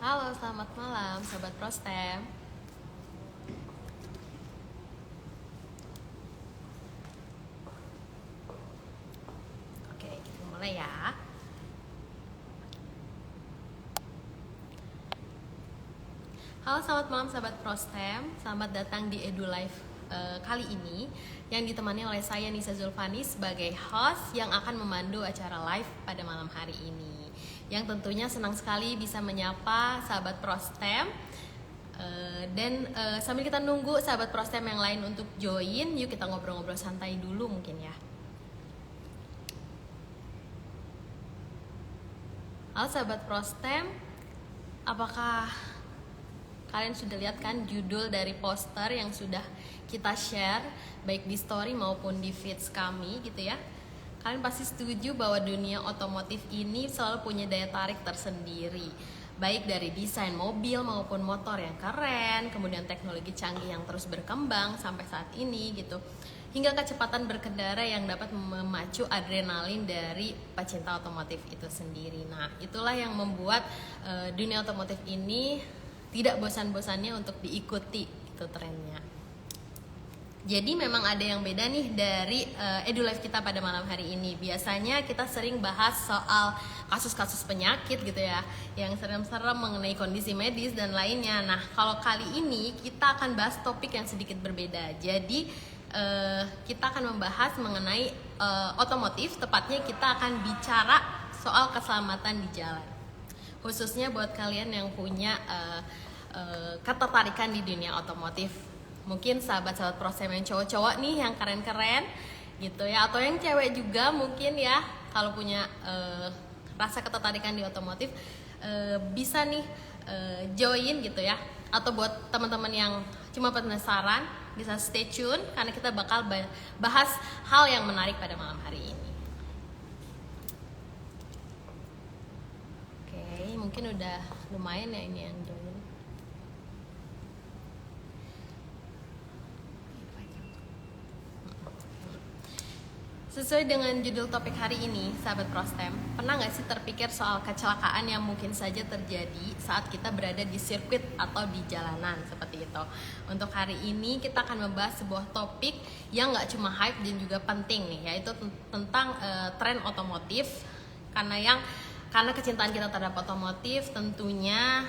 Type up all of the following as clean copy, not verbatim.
Halo, selamat malam, Sobat Prostem. Oke, kita mulai ya. Halo, selamat malam, Sobat Prostem. Selamat datang di Edu Live kali ini yang ditemani oleh saya Nisa Zulfani sebagai host yang akan memandu acara live pada malam hari ini. Yang tentunya senang sekali bisa menyapa Sahabat Prostem. Dan sambil kita nunggu Sahabat Prostem yang lain untuk join, yuk kita ngobrol-ngobrol santai dulu mungkin ya. Halo Sahabat Prostem, apakah kalian sudah lihat kan judul dari poster yang sudah kita share baik di story maupun di feeds kami gitu ya. Kalian pasti setuju bahwa dunia otomotif ini selalu punya daya tarik tersendiri, baik dari desain mobil maupun motor yang keren, kemudian teknologi canggih yang terus berkembang sampai saat ini gitu, hingga kecepatan berkendara yang dapat memacu adrenalin dari pecinta otomotif itu sendiri. Nah, itulah yang membuat dunia otomotif ini tidak bosan-bosannya untuk diikuti itu trennya. Jadi memang ada yang beda nih dari Edu Live kita pada malam hari ini. Biasanya kita sering bahas soal kasus-kasus penyakit gitu ya, yang serem-serem mengenai kondisi medis dan lainnya. Nah, kalau kali ini kita akan bahas topik yang sedikit berbeda. Jadi kita akan membahas mengenai otomotif, tepatnya kita akan bicara soal keselamatan di jalan. Khususnya buat kalian yang punya ketertarikan di dunia otomotif. Mungkin sahabat-sahabat Prostem yang cowok-cowok nih yang keren-keren gitu ya, atau yang cewek juga mungkin ya, kalau punya rasa ketertarikan di otomotif bisa nih join gitu ya. Atau buat teman-teman yang cuma penasaran bisa stay tune karena kita bakal bahas hal yang menarik pada malam hari ini. Oke, mungkin udah lumayan ya ini yang join. Sesuai dengan judul topik hari ini, sahabat Prostem, pernah nggak sih terpikir soal kecelakaan yang mungkin saja terjadi saat kita berada di sirkuit atau di jalanan seperti itu? Untuk hari ini kita akan membahas sebuah topik yang nggak cuma hype dan juga penting nih, yaitu tentang tren otomotif. Karena kecintaan kita terhadap otomotif, tentunya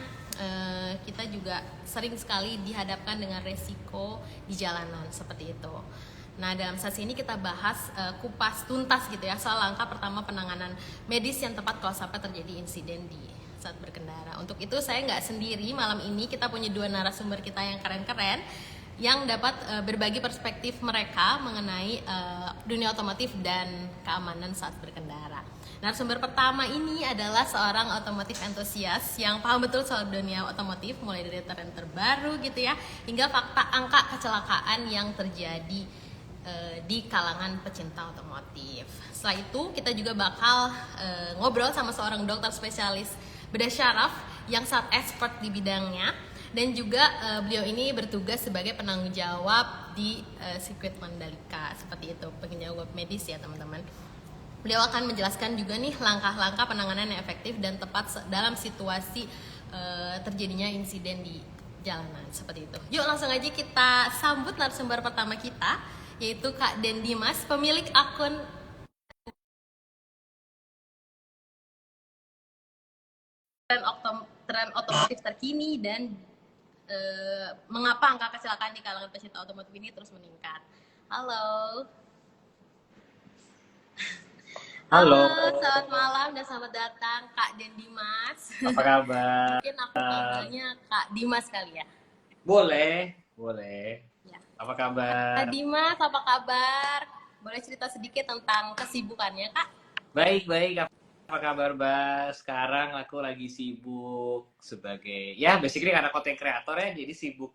kita juga sering sekali dihadapkan dengan resiko di jalanan seperti itu. Nah, dalam sesi ini kita bahas kupas tuntas gitu ya soal langkah pertama penanganan medis yang tepat kalau sampai terjadi insiden di saat berkendara. Untuk itu saya nggak sendiri, malam ini kita punya dua narasumber kita yang keren-keren yang dapat berbagi perspektif mereka mengenai dunia otomotif dan keamanan saat berkendara. Narasumber pertama ini adalah seorang otomotif entusias yang paham betul soal dunia otomotif, mulai dari tren terbaru gitu ya, hingga fakta angka kecelakaan yang terjadi di kalangan pecinta otomotif. Setelah itu kita juga bakal ngobrol sama seorang dokter spesialis bedah syaraf yang sangat expert di bidangnya, dan juga beliau ini bertugas sebagai penanggung jawab di sirkuit Mandalika seperti itu, penanggung jawab medis ya teman-teman. Beliau akan menjelaskan juga nih langkah-langkah penanganan yang efektif dan tepat dalam situasi terjadinya insiden di jalanan seperti itu. Yuk langsung aja kita sambut narasumber pertama kita, yaitu Kak Den Dimas, pemilik akun tren otomotif terkini dan mengapa angka kecelakaan di kalangan pecinta otomotif ini terus meningkat. Halo. Halo, Selamat malam dan selamat datang Kak Den Dimas. apa kabar? Mungkin aku panggilnya Kak Dimas kali ya. Boleh, boleh. Ya. Apa Kak kabar? Dimas, apa kabar? Boleh cerita sedikit tentang kesibukannya, Kak? Baik, baik. Apa kabar, Bas? Sekarang aku lagi sibuk sebagai, ya basically karena content creator ya, jadi sibuk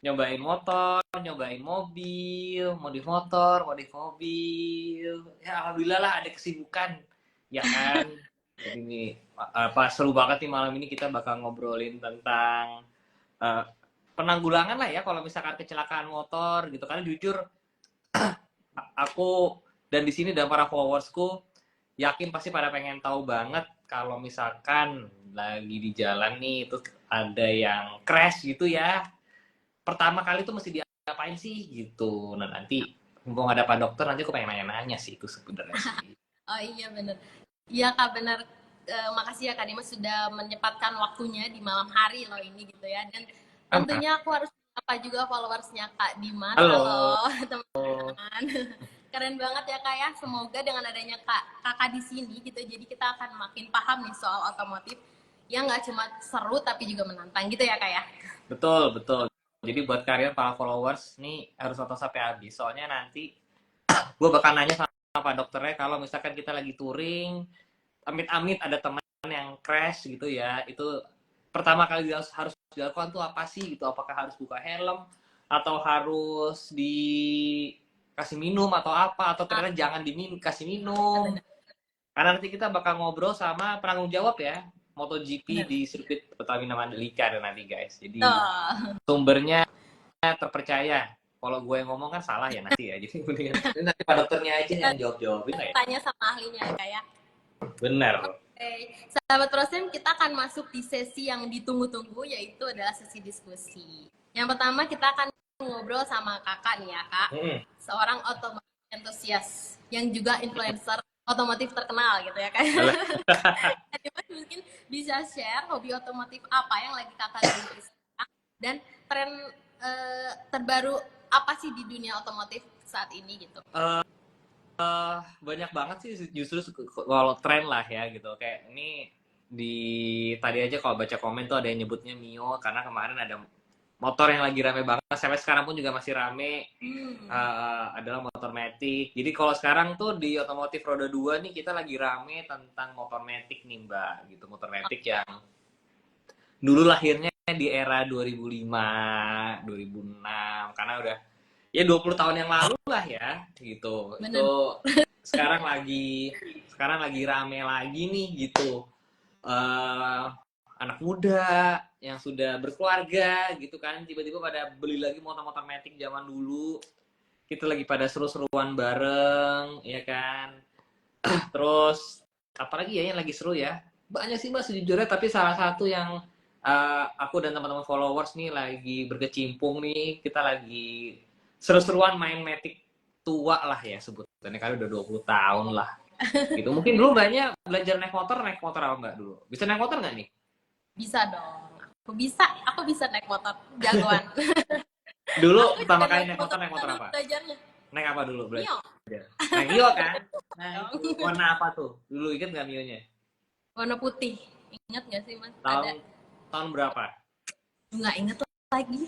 nyobain motor, nyobain mobil, modif motor, modif mobil. Ya, alhamdulillah lah ada kesibukan, ya kan? Jadi ini apa seru banget nih malam ini kita bakal ngobrolin tentang eh, penanggulangan lah ya kalau misalkan kecelakaan motor gitu. Karena jujur aku dan di sini dan para followersku yakin pasti pada pengen tahu banget kalau misalkan lagi di jalan nih, itu ada yang crash gitu ya, pertama kali tuh mesti diapain sih gitu. Nah nanti mumpung ada Pak Dokter, nanti aku pengen nanya-nanya sih itu sebenarnya sih. Oh iya bener. Iya Kak bener. Makasih ya Kak Dimas sudah menyempatkan waktunya di malam hari loh ini gitu ya. Dan tentunya aku harus apa juga followersnya Kak Dimas. Halo. Halo teman-teman. Keren banget ya Kak ya. Semoga dengan adanya Kakak di sini gitu, jadi kita akan makin paham nih soal otomotif yang nggak cuma seru tapi juga menantang gitu ya Kak ya. Betul, betul. Jadi buat kalian para followers nih harus nonton sampai habis. Soalnya nanti gue bakal nanya sama Pak Dokternya kalau misalkan kita lagi touring, amit-amit ada teman yang crash gitu ya, itu pertama kali harus dilakukan tuh apa sih gitu? Apakah harus buka helm atau harus dikasih minum atau apa? Atau ternyata jangan kasih minum? Karena nanti kita bakal ngobrol sama penanggung jawab ya MotoGP di sirkuit Pertamina Mandalika nanti guys. Jadi sumbernya terpercaya. Kalau gue yang ngomong kan salah ya nanti ya. Jadi mendingan nanti Pak Dokternya aja yang jawabin ya. Tanya sama ahlinya ya Kak ya. Benar. Oke, sahabat Prosem, kita akan masuk di sesi yang ditunggu-tunggu, yaitu adalah sesi diskusi. Yang pertama kita akan ngobrol sama kakak nih ya kak, seorang otomotif entusias yang juga influencer otomotif terkenal gitu ya kak. Jadi mungkin bisa share hobi otomotif apa yang lagi kakak geluti sekarang, dan tren terbaru apa sih di dunia otomotif saat ini gitu. Banyak banget sih justru kalau tren lah ya gitu. Kayak ini tadi aja kalau baca komen tuh ada yang nyebutnya Mio karena kemarin ada motor yang lagi rame banget sampai sekarang pun juga masih rame. Adalah motor Matic. Jadi kalau sekarang tuh di otomotif roda 2 nih kita lagi rame tentang motor Matic nih Mbak gitu. Motor Matic yang dulu lahirnya di era 2005, 2006 karena udah ya 20 tahun yang lalu lah ya gitu. Bener. Itu sekarang lagi rame lagi nih gitu. Anak muda yang sudah berkeluarga gitu kan tiba-tiba pada beli lagi motor-motor Matic zaman dulu. Kita lagi pada seru-seruan bareng ya kan. Terus apalagi ya yang lagi seru ya. Banyak sih Mas sejujurnya, tapi salah satu yang aku dan teman-teman followers nih lagi berkecimpung nih, kita lagi seru-seruan main Matic tua lah ya sebutannya, kali udah 20 tahun lah gitu. Mungkin dulu Mbaknya belajar naik motor apa Mbak dulu? Bisa naik motor nggak nih? Bisa dong, aku bisa naik motor, jagoan. Dulu pertama kali naik motor apa? Belajarnya. Naik apa dulu belajar? Mio. Naik Mio kan? Nah, warna apa tuh? Dulu inget nggak Mio-nya? Warna putih. Ingat nggak sih Mas? Tahun berapa? Nggak inget lagi.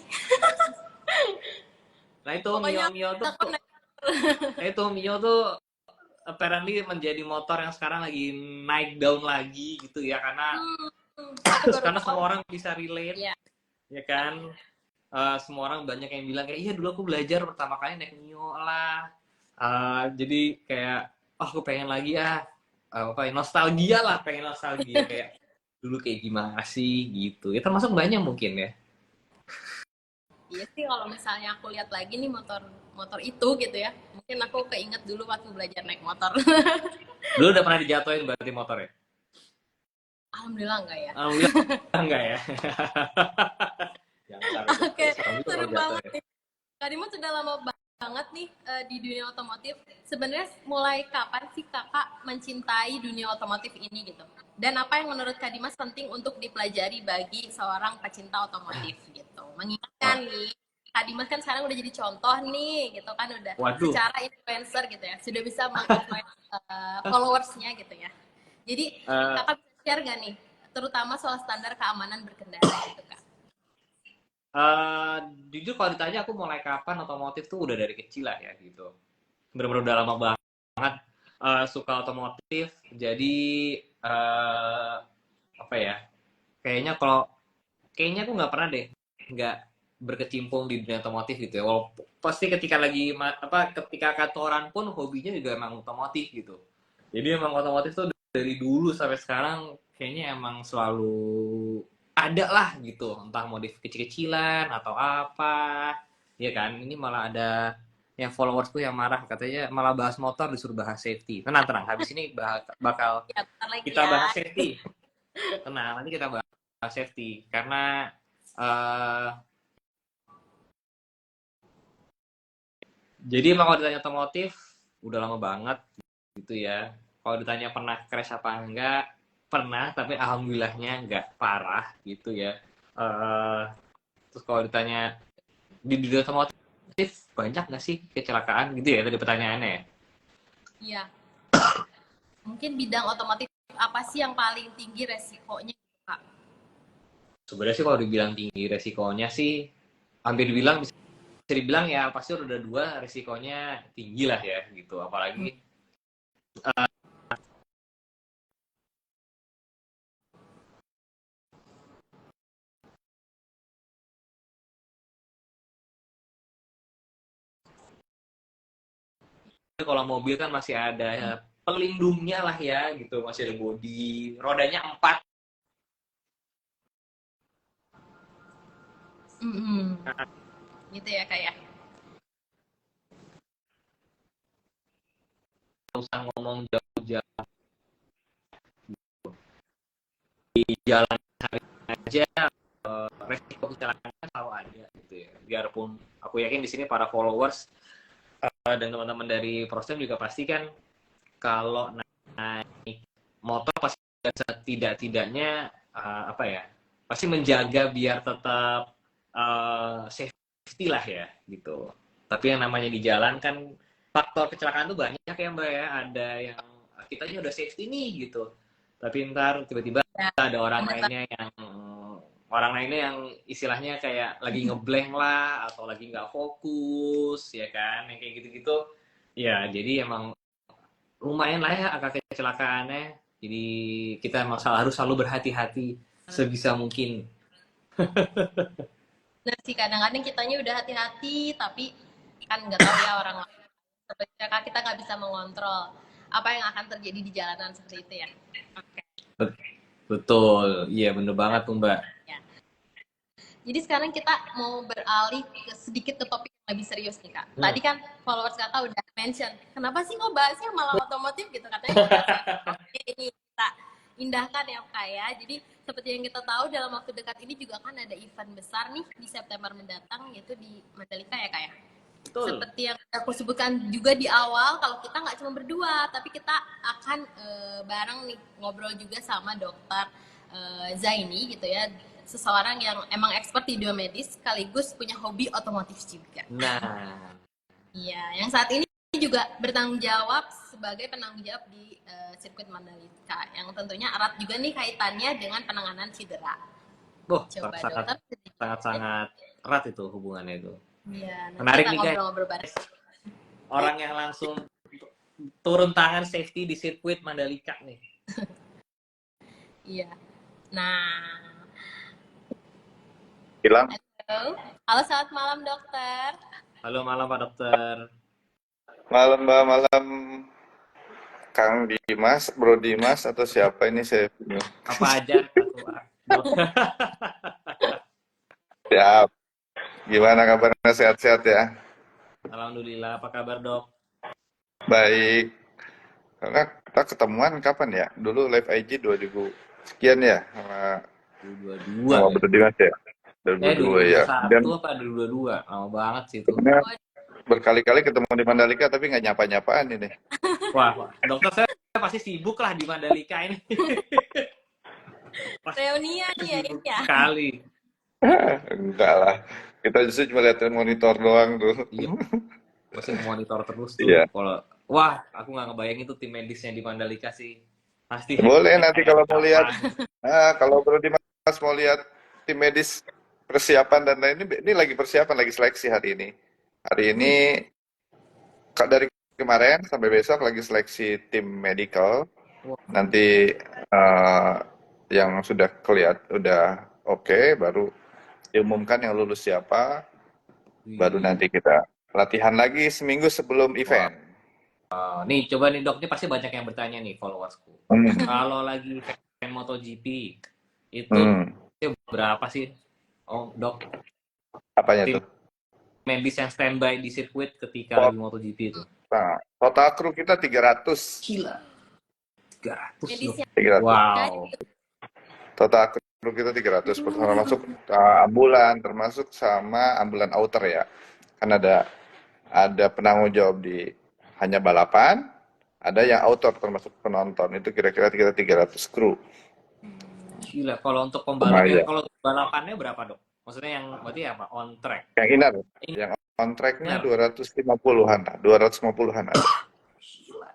Nah itu Mio tuh apparently menjadi motor yang sekarang lagi naik daun lagi gitu ya, karena karena semua orang bisa relate ya kan. Semua orang banyak yang bilang kayak iya dulu aku belajar pertama kali naik Mio lah. Jadi kayak aku pengen lagi nostalgia kayak dulu kayak gimana sih gitu ya, termasuk banyak mungkin ya. Iya sih, kalau misalnya aku lihat lagi nih motor itu gitu ya, mungkin aku keinget dulu waktu belajar naik motor. Dulu udah pernah dijatuhin berarti motor ya? Alhamdulillah enggak ya. Alhamdulillah enggak ya. Oke, seru banget nih. Kak Dimas sudah lama banget nih di dunia otomotif. Sebenarnya mulai kapan sih kakak mencintai dunia otomotif ini gitu? Dan apa yang menurut Kak Dimas penting untuk dipelajari bagi seorang pecinta otomotif gitu? Mengingatkan nih, Kak Dimas kan sekarang udah jadi contoh nih gitu kan, udah secara influencer gitu ya, sudah bisa menginfluence followersnya gitu ya. Jadi kakak bisa share gak nih, terutama soal standar keamanan berkendara gitu Kak? Jujur kalau ditanya aku mulai kapan otomotif tuh udah dari kecil lah ya gitu. Bener-bener udah lama banget suka otomotif. Jadi apa ya? Kayaknya aku nggak pernah deh nggak berkecimpung di dunia otomotif gitu ya. Walaupun pasti ketika kantoran pun hobinya juga emang otomotif gitu. Jadi emang otomotif tuh dari dulu sampai sekarang kayaknya emang selalu ada lah gitu, entah modif kecil-kecilan atau apa ya kan. Ini malah ada yang followersku yang marah katanya malah bahas motor disuruh bahas safety. Tenang tenang, habis ini bakal Ya, bentar lagi kita ya. bahas safety. Tenang, nanti kita bahas safety karena eh jadi emang kalau ditanya otomotif udah lama banget gitu ya. Kalau ditanya pernah crash apa enggak, pernah tapi alhamdulillahnya enggak parah gitu ya. eh Terus kalau ditanya di dunia otomotif banyak nggak sih kecelakaan gitu ya tadi pertanyaannya ya? Iya. Mungkin bidang otomotif apa sih yang paling tinggi resikonya, Kak? Sebenarnya sih kalau dibilang tinggi resikonya sih hampir dibilang bisa dibilang ya pasti udah dua resikonya tinggi lah ya gitu. Apalagi Hmm. kalau mobil kan masih ada ya, pelindungnya lah ya gitu, masih ada bodi, rodanya 4. Mm-mm. Gitu ya, Kak ya. Usah ngomong jauh-jauh di jalan aja resiko kecelakaan selalu ada gitu ya. Biarpun aku yakin di sini para followers dan teman-teman dari Prostem juga pasti kan kalau naik motor pasti tidak-tidaknya apa ya, pasti menjaga biar tetap safety lah ya gitu. Tapi yang namanya di jalan kan faktor kecelakaan tuh banyak ya Mbak ya. Ada yang kitanya udah safety nih gitu, tapi ntar tiba-tiba Ya, ada bener banget. orang lainnya yang istilahnya kayak lagi ngeblank lah atau lagi nggak fokus ya kan, yang kayak gitu-gitu ya. Jadi emang lumayan lah ya angka kecelakaannya. Jadi kita emang harus selalu berhati-hati sebisa mungkin. Bener sih, kadang-kadang kitanya udah hati-hati, tapi kan nggak tahu ya orang lain. Sebenarnya Kak, kita nggak bisa mengontrol apa yang akan terjadi di jalanan seperti itu ya. Oke. Betul, iya bener banget tuh Mbak. Ya. Jadi sekarang kita mau beralih ke sedikit ke topik yang lebih serius nih, Kak. Hmm. Tadi kan followers Kakak udah mention, kenapa sih kok bahasnya malah otomotif gitu, katanya ngebahas safety. Oke, ini kita indahkan ya, Kak ya. Jadi seperti yang kita tahu dalam waktu dekat ini juga kan ada event besar nih di September mendatang, yaitu di Mandalika ya, Kak ya. Betul. Seperti yang aku sebutkan juga di awal, kalau kita nggak cuma berdua, tapi kita akan bareng nih ngobrol juga sama dokter Zaini gitu ya, seseorang yang emang expert di biomedis sekaligus punya hobi otomotif juga. Nah, Iya, yang saat ini juga bertanggung jawab sebagai penanggung jawab di sirkuit Mandalika, yang tentunya erat juga nih kaitannya dengan penanganan cedera. Coba sangat dokter, sangat sangat erat itu hubungannya itu. iya, nanti Menarik kita nih guys, ngobrol-ngobrol bareng. orang yang langsung turun tangan safety di sirkuit Mandalika nih. Iya. Nah, Hilang. halo. Halo, selamat malam dokter. Halo malam Pak Dokter. Malam Mbak, malam Kang Dimas, Bro Dimas atau siapa ini saya bingung. Apa aja aku Dokter. Siap. Gimana kabarnya, sehat-sehat ya? Alhamdulillah, apa kabar Dok? Baik. Karena kita ketemuan kapan ya? Dulu live IG 2000 sekian ya sama 2022 ya? Bro Dimas ya. 2002 ya. Dan 2021 apa 2022? Lama banget sih itu. sebenarnya berkali-kali ketemu di Mandalika tapi nggak nyapa-nyapaan ini. Wah, Dokter saya pasti sibuk lah di Mandalika ini. Reunian ya ini ya. Sekali. Enggak lah. Kita justru cuma lihat monitor doang tuh. Iya, masih monitor terus tuh. Iya. Kalau wah, aku nggak ngebayang itu tim medisnya di Mandalika sih. Pasti Boleh nanti kalau mau lihat. apa. Kalau Bro Dimas mau lihat tim medis persiapan dan lain ini lagi persiapan, lagi seleksi hari ini. Hari ini dari kemarin sampai besok lagi seleksi tim medical. Nanti yang sudah udah oke, baru diumumkan yang lulus siapa. Baru nanti kita latihan lagi seminggu sebelum event. Nih coba nih Dok, ini pasti banyak yang bertanya nih followersku. Kalau lagi event MotoGP itu berapa sih? Oh Dok, Apanya tim tuh? medis yang standby di sirkuit ketika lagi MotoGP itu? Nah, total kru kita 300. Gila, 300 loh. Medisnya 300. Wow. Total kru kita 300, termasuk ambulan, termasuk sama ambulan outer ya. Kan ada penanggung jawab di hanya balapan, ada yang outer termasuk penonton. Itu kira-kira kita 300 kru. Gila, kalau untuk Lumayan. kalau balapannya berapa, Dok? Maksudnya yang berarti apa? On track. Yang inner, Ini yang on track-nya benar. 250-an lah, 250-an ada. Gila.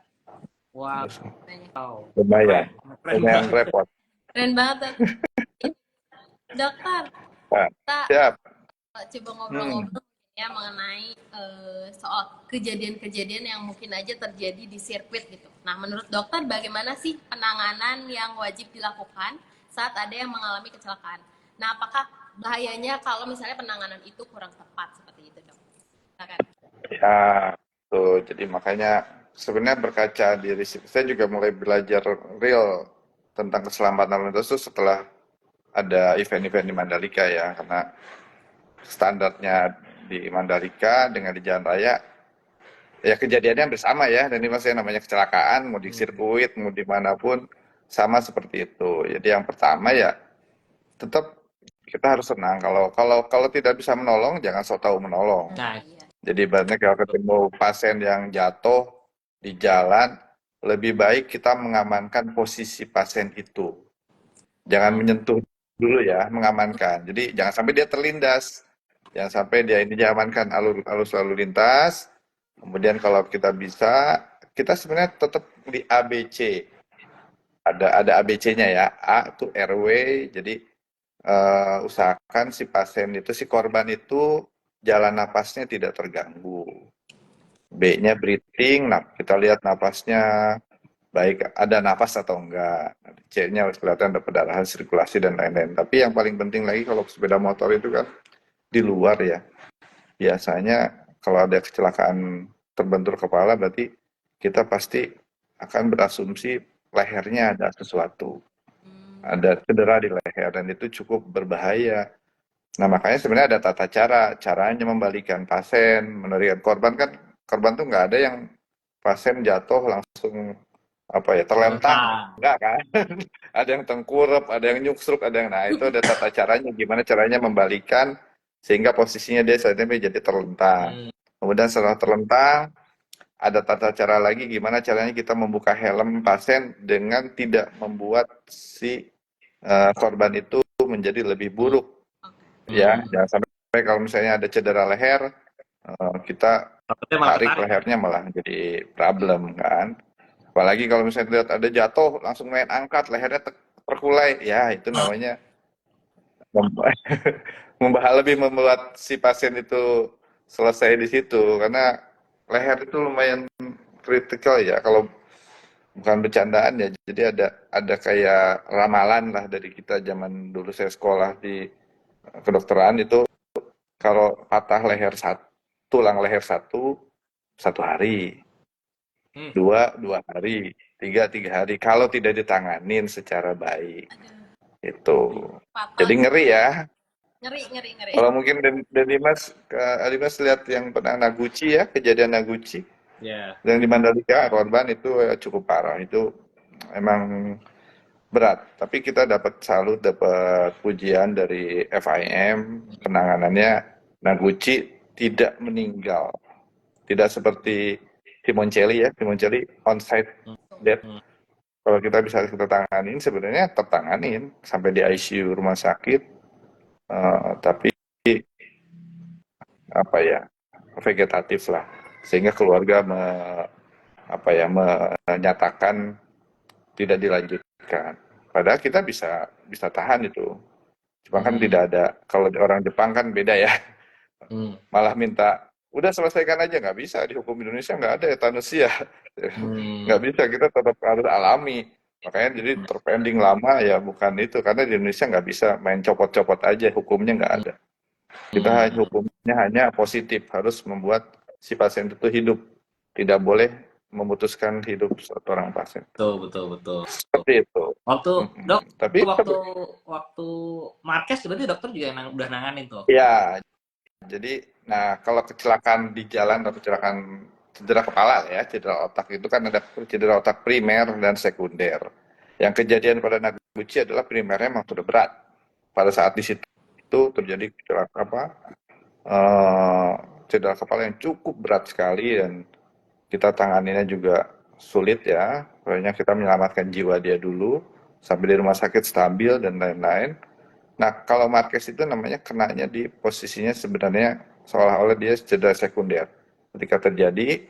Wow. Lumayan. Keren Lumayan banget. repot. keren banget. Dokter, Nah, kita siap. coba ngobrol-ngobrol ya mengenai soal kejadian-kejadian yang mungkin aja terjadi di sirkuit gitu. Nah, menurut dokter bagaimana sih penanganan yang wajib dilakukan saat ada yang mengalami kecelakaan? Nah, apakah bahayanya kalau misalnya penanganan itu kurang tepat seperti itu, dok? Silakan. Ya, tuh. Jadi makanya sebenarnya berkaca diri saya juga mulai belajar real tentang keselamatan lalu lintas itu setelah ada event-event di Mandalika ya, karena standarnya di Mandalika dengan di jalan raya ya kejadiannya bersama ya, dan ini masih namanya kecelakaan mau di sirkuit mau dimanapun sama seperti itu. Jadi yang pertama ya tetap kita harus tenang. Kalau tidak bisa menolong jangan sok tahu menolong. Nah, Jadi ibaratnya kalau ketemu pasien yang jatuh di jalan, lebih baik kita mengamankan posisi pasien itu. Jangan menyentuh dulu ya, mengamankan. Jadi jangan sampai dia terlindas. Jangan sampai dia ini diamankan alur lalu lintas. Kemudian kalau kita bisa, kita sebenarnya tetap di ABC. Ada ABC-nya ya. A itu airway, jadi usahakan si pasien itu, si korban itu jalan napasnya tidak terganggu. B-nya breathing, nah kita lihat napasnya baik, ada napas atau enggak. C-nya harus kelihatan ada pendarahan, sirkulasi dan lain-lain. Tapi yang paling penting lagi kalau sepeda motor itu kan di luar ya. Biasanya kalau ada kecelakaan terbentur kepala berarti kita pasti akan berasumsi lehernya ada sesuatu. Ada cedera di leher dan itu cukup berbahaya. Nah, makanya sebenarnya ada tata caranya membalikan pasien, menerikan korban kan, korban tuh nggak ada yang pasien jatuh langsung apa ya terlentang, enggak kan? Ada yang tengkurap, ada yang nyuksruk, ada yang, nah itu ada tata caranya, gimana caranya membalikan sehingga posisinya dia saat ini jadi terlentang. Kemudian setelah terlentang, ada tata cara lagi gimana caranya kita membuka helm pasien dengan tidak membuat si korban itu menjadi lebih buruk. Ya, jangan sampai kalau misalnya ada cedera leher, kita tarik lehernya malah jadi problem kan. Apalagi kalau misalnya lihat ada jatuh, langsung main angkat, lehernya terkulai, ya itu namanya lebih membuat si pasien itu selesai di situ, karena leher itu lumayan kritikal ya, kalau bukan bercandaan ya. Jadi ada kayak ramalan lah dari kita zaman dulu saya sekolah di kedokteran itu, kalau patah leher tulang leher satu hari, dua hari, tiga hari, kalau tidak ditanganin secara baik itu. Jadi ngeri ya. Ngeri. Kalau mungkin dan Dimas lihat yang pernah Naguchi ya, kejadian Naguchi yang di Mandalika, korban itu cukup parah, itu emang berat. Tapi kita dapat pujian dari FIM, penanganannya Naguchi tidak meninggal, tidak seperti Simoncelli ya, Simoncelli onside death. Kalau kita bisa kita tanganin, sebenarnya tertanganin sampai di ICU rumah sakit, tapi apa ya, vegetatif lah, sehingga keluarga menyatakan tidak dilanjutkan. Padahal kita bisa tahan itu. Cuma kan tidak ada, kalau orang Jepang kan beda ya. Malah minta, udah selesaikan aja, nggak bisa. Di hukum Indonesia nggak ada euthanasia. Nggak bisa, kita tetap harus alami. Makanya jadi terpending lama ya, bukan itu. Karena di Indonesia nggak bisa main copot-copot aja, hukumnya nggak ada. Kita hukumnya hanya positif, harus membuat si pasien itu hidup. Tidak boleh memutuskan hidup seorang pasien. Betul. Seperti itu. Waktu Marquez berarti dokter juga udah nanganin tuh. Ya, Jadi, nah kalau kecelakaan di jalan atau kecelakaan cedera kepala ya, cedera otak itu kan ada cedera otak primer dan sekunder. Yang kejadian pada Naguchi adalah primernya memang sudah berat. Pada saat di situ itu terjadi eh, cedera kepala yang cukup berat sekali dan kita tanganinya juga sulit ya. Pokoknya kita menyelamatkan jiwa dia dulu sampai di rumah sakit stabil dan lain-lain. Nah, kalau Marquez itu namanya kenanya di posisinya sebenarnya seolah-olah dia cedera sekunder. Ketika terjadi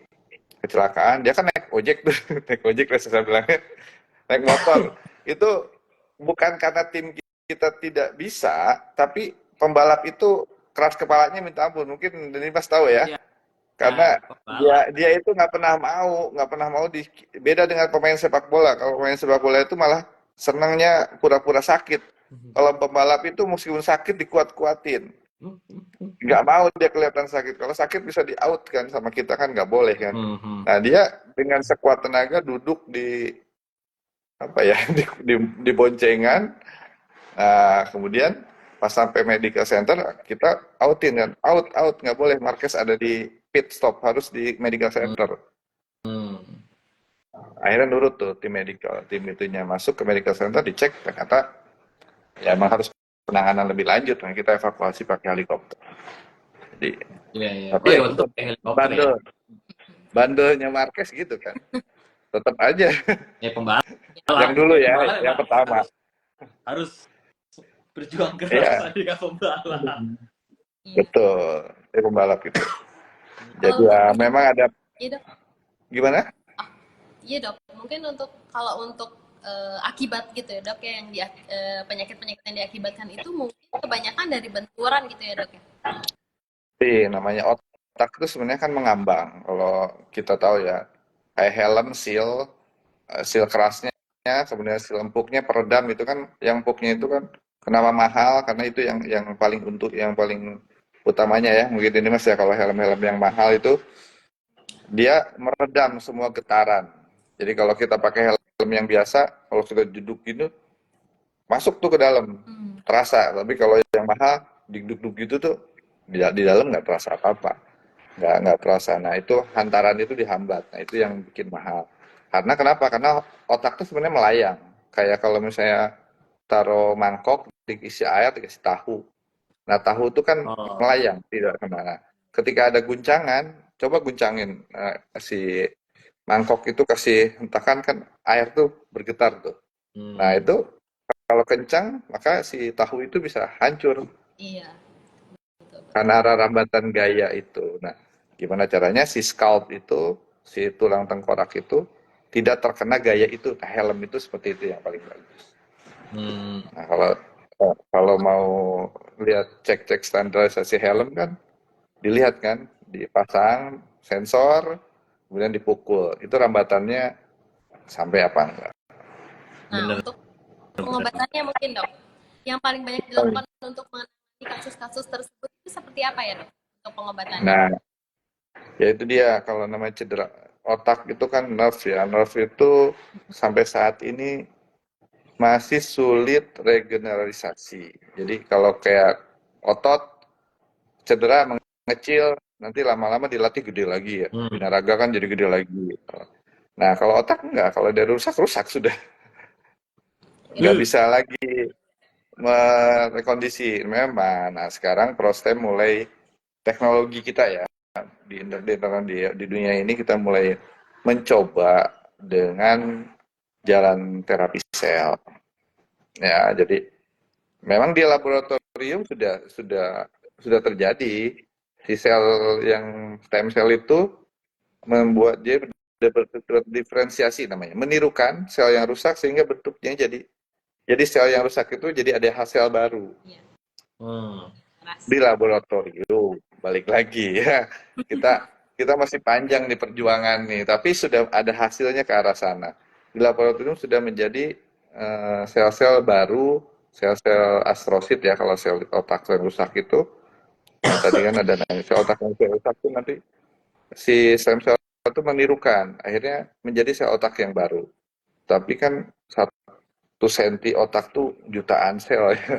kecelakaan, dia kan naik ojek tuh, naik ojek lah saya bilangnya, naik motor. Itu bukan karena tim kita tidak bisa, tapi pembalap itu keras kepalanya minta ampun. Mungkin Denis Mas tahu ya, Iya, karena pembalap. dia itu nggak pernah mau beda dengan pemain sepak bola. Kalau pemain sepak bola itu malah senangnya pura-pura sakit. Kalau pembalap itu meskipun sakit dikuat-kuatin. Nggak mau dia kelihatan sakit. Kalau sakit bisa di out kan sama kita kan nggak boleh kan. Nah dia dengan sekuat tenaga duduk di apa ya di boncengan. Nah, kemudian pas sampai medical center kita outin kan, out nggak boleh. Marquez ada di pit stop, harus di medical center. Akhirnya nurut tuh tim itunya masuk ke medical center, dicek ternyata ya emang harus penanganan lebih lanjut. Nah kita evakuasi pakai helikopter. Jadi tapi ya Untuk helikopter ya. bandelnya Marquez gitu kan, tetap aja Ya pembalap. yang dulu ya, yang pertama Harus berjuang keras Iya. ketika pembalap. Betul, pembalap itu. Jadi Kalau ya untuk- memang ada Iya dok. gimana? Iya dok, mungkin kalau untuk akibat gitu ya dok ya, yang penyakit-penyakit yang diakibatkan itu mungkin kebanyakan dari benturan gitu ya dok ya. Namanya otak itu sebenarnya kan mengambang. Kalau kita tahu ya, kayak helm, seal kerasnya, kemudian seal empuknya, peredam itu kan, yang empuknya itu kan kenapa mahal? Karena itu yang paling utamanya ya. Mungkin ini Mas ya, kalau helm-helm yang mahal itu dia meredam semua getaran. Jadi kalau kita pakai helm yang biasa, kalau sudah duduk gitu, masuk tuh ke dalam, terasa. Tapi kalau yang mahal, duduk gitu tuh, di dalam nggak terasa apa-apa. Nggak terasa. Nah itu hantaran itu dihambat. Nah itu yang bikin mahal. Karena kenapa? Karena otak tuh sebenarnya melayang. Kayak kalau misalnya taruh mangkok, diisi air, dikasih tahu. Nah tahu itu kan melayang, tidak kemana. Ketika ada guncangan, coba guncangin si mangkok itu, kasih hentakan kan air tuh bergetar tuh. Nah itu kalau kencang maka si tahu itu bisa hancur. Iya. Karena ada rambatan gaya itu. Nah, gimana caranya si scalp itu, si tulang tengkorak itu tidak terkena gaya itu. Nah, helm itu seperti itu yang paling bagus. Nah, kalau mau lihat cek standarisasi helm kan, dilihat kan, dipasang sensor, kemudian dipukul. Itu rambatannya sampai apa enggak. Nah, untuk pengobatannya mungkin dok, yang paling banyak dilakukan untuk menangani kasus-kasus tersebut itu seperti apa ya dok untuk pengobatannya? Nah, ya itu dia, kalau namanya cedera otak itu kan nerve ya. Nerve itu sampai saat ini masih sulit regeneralisasi. Jadi kalau kayak otot cedera mengecil, nanti lama-lama dilatih gede lagi ya. Binaraga kan jadi gede lagi. Nah kalau otak enggak, kalau dia rusak sudah. Nggak bisa lagi merekondisi. Memang, nah sekarang Prostem mulai, teknologi kita ya, di dunia ini kita mulai mencoba dengan jalan terapi sel. Ya, jadi memang di laboratorium sudah terjadi, si sel yang stem cell itu membuat dia berdiferensiasi namanya, menirukan sel yang rusak sehingga bentuknya jadi sel yang rusak itu jadi ada sel baru. Di laboratorium, balik lagi ya, kita masih panjang nih perjuangan nih, tapi sudah ada hasilnya ke arah sana. Di laboratorium sudah menjadi sel-sel baru, sel-sel astrosit ya, kalau sel otak yang rusak itu. Nah, tadi kan ada sel otak yang rusak itu nanti si stem cell itu menirukan, akhirnya menjadi sel otak yang baru. Tapi kan 1 senti otak tuh jutaan sel ya,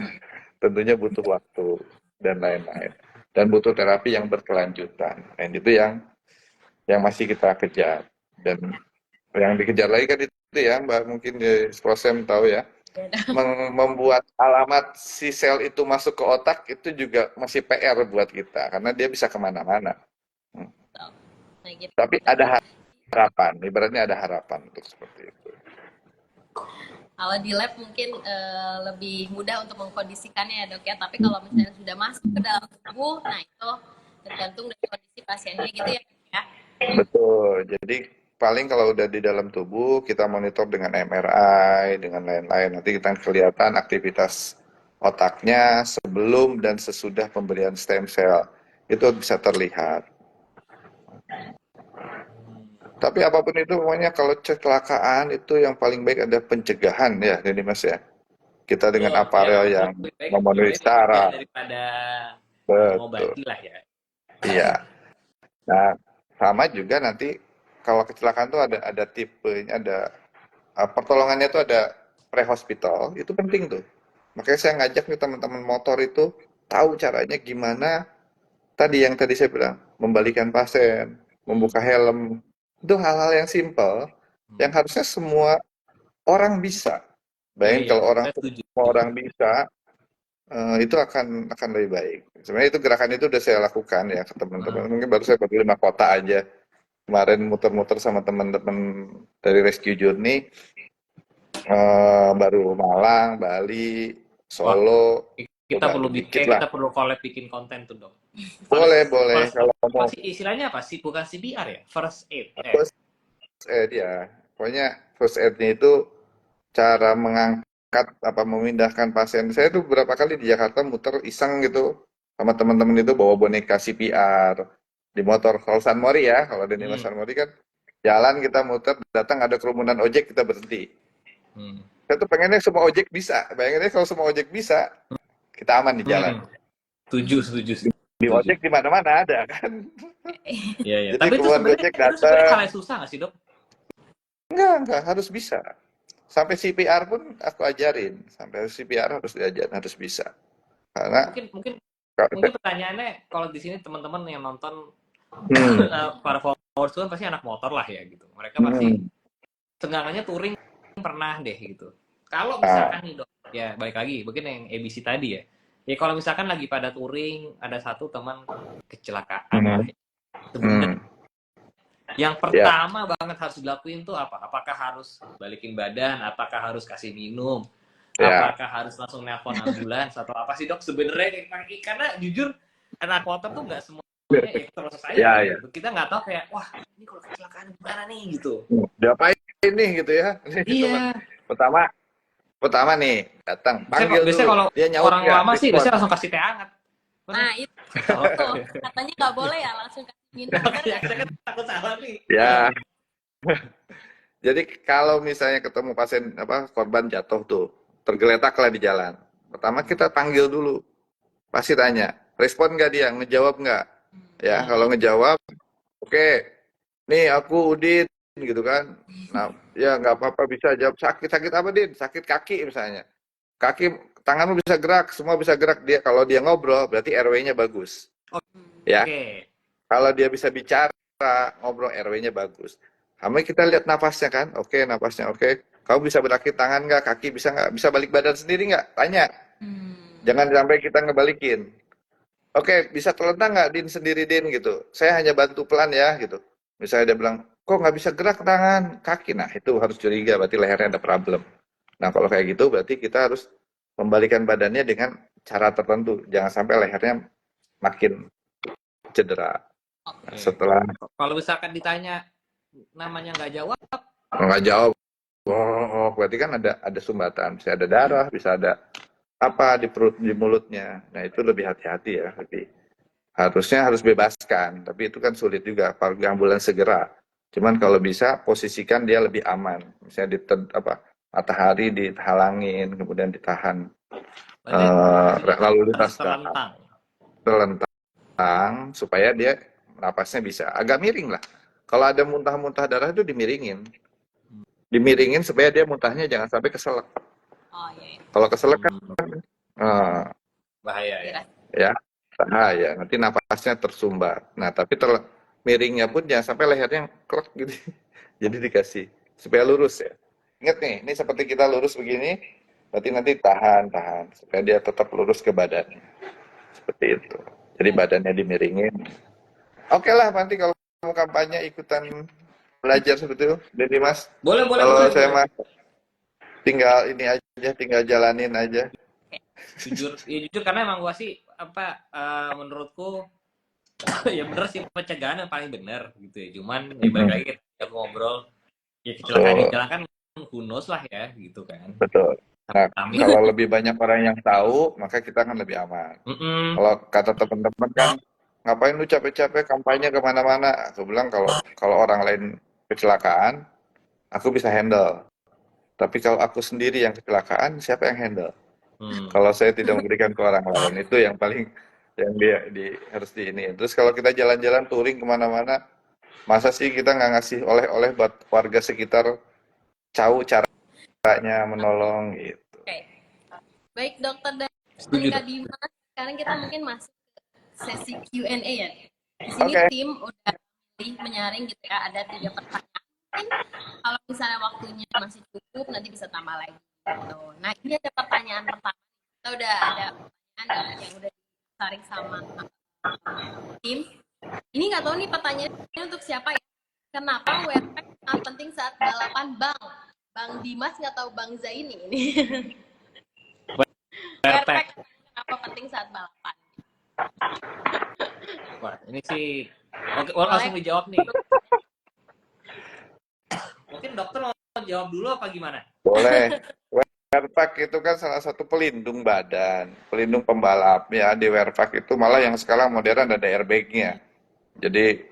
tentunya butuh waktu dan lain-lain. dan butuh terapi yang berkelanjutan. Dan itu yang masih kita kejar. Dan yang dikejar lagi kan itu ya, Mbak, mungkin di Sprosem tahu ya, membuat alamat si sel itu masuk ke otak itu juga masih PR buat kita karena dia bisa kemana-mana. Nah, gitu. Tapi ada harapan, ibaratnya ada harapan untuk seperti itu. Kalau di lab mungkin lebih mudah untuk mengkondisikannya ya dok ya. Tapi kalau misalnya sudah masuk ke dalam tubuh, nah itu tergantung dari kondisi pasiennya gitu ya. Betul. Jadi paling kalau udah di dalam tubuh kita monitor dengan MRI, dengan lain-lain. Nanti kita kelihatan aktivitas otaknya sebelum dan sesudah pemberian stem cell. Itu bisa terlihat. Tapi apapun itu, pokoknya kalau kecelakaan itu yang paling baik ada pencegahan ya, jadi Mas ya. Kita dengan Betul, ya aparel memang yang lebih memenuhi baik mencegah syarat. daripada Betul. mengobati lah ya. Iya. Nah, sama juga nanti kalau kecelakaan tuh ada tipenya, ada pertolongannya tuh ada pre-hospital, itu penting tuh. Makanya saya ngajak nih teman-teman motor itu tahu caranya gimana yang tadi saya bilang, membalikan pasien, membuka helm. Itu hal-hal yang simple yang harusnya semua orang bisa. Iya, Bayangin iya, kalau saya setuju. semua orang bisa, itu akan lebih baik. Sebenarnya itu gerakan itu udah saya lakukan ya ke teman-teman. Mungkin baru 5 kota aja. Kemarin muter-muter sama teman-teman dari Rescue Journey, baru Malang, Bali, Wah, Solo, kita coba perlu dikit lah. kita perlu collab bikin konten tuh dok. Boleh First, kalau apa mau. sih istilahnya apa sih? Bukan CPR ya? First aid. First aid ya. Pokoknya first aid-nya itu cara mengangkat memindahkan pasien. Saya tuh beberapa kali di Jakarta muter iseng gitu sama teman-teman itu bawa boneka CPR di motor. Kalau San Mori ya, kalau di San Mori kan jalan kita muter, datang ada kerumunan ojek kita berhenti. Saya tuh pengennya semua ojek bisa. Bayanginnya kalau semua ojek bisa, kita aman di jalan. Setuju. Di ojek di mana-mana ada kan. Iya, iya. Jadi Tapi itu keluar sebenarnya ojek datang. hal yang susah nggak sih dok? Enggak, harus bisa. Sampai CPR pun aku ajarin. Sampai CPR harus diajarin, harus bisa. Karena Mungkin pertanyaannya kalau di sini teman-teman yang nonton para followers itu kan pasti anak motor lah ya gitu. Mereka pasti seenggaknya touring pernah deh gitu. Kalau misalkan nih dok, ya balik lagi, mungkin yang ABC tadi ya. Ya kalau misalkan lagi pada touring, ada satu teman kecelakaan lah. Yang pertama banget harus dilakuin tuh apa? Apakah harus balikin badan? Apakah harus kasih minum? Apakah harus langsung nelpon ambulans atau apa sih dok? Sebenarnya karena jujur anak motor tuh nggak semuanya ya terus aja gitu. Kita nggak tahu kayak wah ini kalau kecelakaan gimana nih gitu. Diapain nih gitu ya? Iya. Pertama nih datang panggil biasanya dulu. Kalau dia nyaut orang lama sih biasanya langsung kasih teh hangat. Nah itu tuh katanya nggak boleh ya langsung kasih minum. Saya takut salah nih. Ya. Jadi kalau misalnya ketemu pasien korban jatuh tuh, tergeletak lah di jalan. Pertama kita panggil dulu. Pasti tanya, respon nggak dia, ngejawab nggak? Ya, kalau ngejawab, oke. Nih aku Udin gitu kan. Nah, ya nggak apa-apa bisa jawab sakit apa Din? Sakit kaki misalnya. Kaki tanganmu bisa gerak, semua bisa gerak. Dia kalau dia ngobrol berarti RW-nya bagus. Ya. Kalau dia bisa bicara, ngobrol RW-nya bagus. Kami kita lihat napasnya kan, oke napasnya oke. Kamu bisa berakit tangan nggak, kaki bisa nggak, bisa balik badan sendiri nggak? Tanya. Jangan sampai kita ngebalikin. Oke, bisa terlentang nggak Din sendiri Din gitu. Saya hanya bantu pelan ya gitu. Misalnya dia bilang, kok nggak bisa gerak tangan, kaki, nah itu harus curiga, berarti lehernya ada problem. Nah kalau kayak gitu berarti kita harus membalikan badannya dengan cara tertentu. Jangan sampai lehernya makin cedera. Nah, setelah kalau misalkan ditanya namanya nggak jawab, berarti kan ada sumbatan, bisa ada darah, bisa ada apa di perut, di mulutnya. Nah itu lebih hati-hati ya. Harusnya harus bebaskan, tapi itu kan sulit juga. Panggil ambulans segera. Cuman kalau bisa posisikan dia lebih aman. Misalnya matahari dihalangin, kemudian ditahan lalu lintas terlentang supaya dia napasnya bisa agak miring lah. Kalau ada muntah-muntah darah itu dimiringin supaya dia muntahnya jangan sampai keselak. Kalau keselak kan bahaya ya. bahaya. Nanti napasnya tersumbat. Nah, tapi miringnya pun jangan sampai lehernya krek gitu. Jadi dikasih supaya lurus ya. Ingat nih, ini seperti kita lurus begini, berarti nanti tahan supaya dia tetap lurus ke badannya. Seperti itu. Jadi badannya dimiringin. Oke lah, nanti kalau mau kampanye ikutan belajar seperti itu, jadi Mas. Boleh, boleh, Kalau boleh, saya boleh. mah tinggal ini aja, tinggal jalanin aja. Jujur, ya jujur karena emang gua sih menurutku ya bener sih pencegahan yang paling bener gitu ya. Cuman ya balik lagi kita ngobrol ya kecelakaan di Betul, jalan kan who knows lah ya gitu kan. betul. Nah, Kami. kalau lebih banyak orang yang tahu, maka kita akan lebih aman. Mm-mm. Kalau kata teman-teman kan, ngapain lu capek-capek kampanye kemana-mana? Aku bilang kalau orang lain kecelakaan, aku bisa handle. Tapi kalau aku sendiri yang kecelakaan, siapa yang handle? Kalau saya tidak memberikan ke orang lain, itu yang paling yang harus di ini. Terus kalau kita jalan-jalan touring kemana-mana, masa sih kita nggak ngasih oleh-oleh buat warga sekitar, tahu caranya menolong gitu. Oke. Baik dokter dan Setuju Kak tuh. Dimas, sekarang kita mungkin masuk ke sesi Q&A ya. Di sini Oke. tim udah menyaring gitu ya, ada 3 pertanyaan. Mungkin kalau misalnya waktunya masih cukup, nanti bisa tambah lagi. Gitu. Nah ini ada pertanyaan pertama. Kita udah ada pertanyaan yang udah disaring sama tim. Ini nggak tahu nih pertanyaannya untuk siapa ya. Kenapa WRP sangat penting saat balapan Bang? Bang Dimas nggak tahu Bang Zaini ini. WRP kenapa penting saat balapan? Wah, ini sih oke, langsung dijawab nih. Mungkin dokter mau jawab dulu apa gimana? Boleh. Wearpack itu kan salah satu pelindung badan, pelindung pembalap ya. Di Wearpack itu malah yang sekarang modern ada airbag-nya. Jadi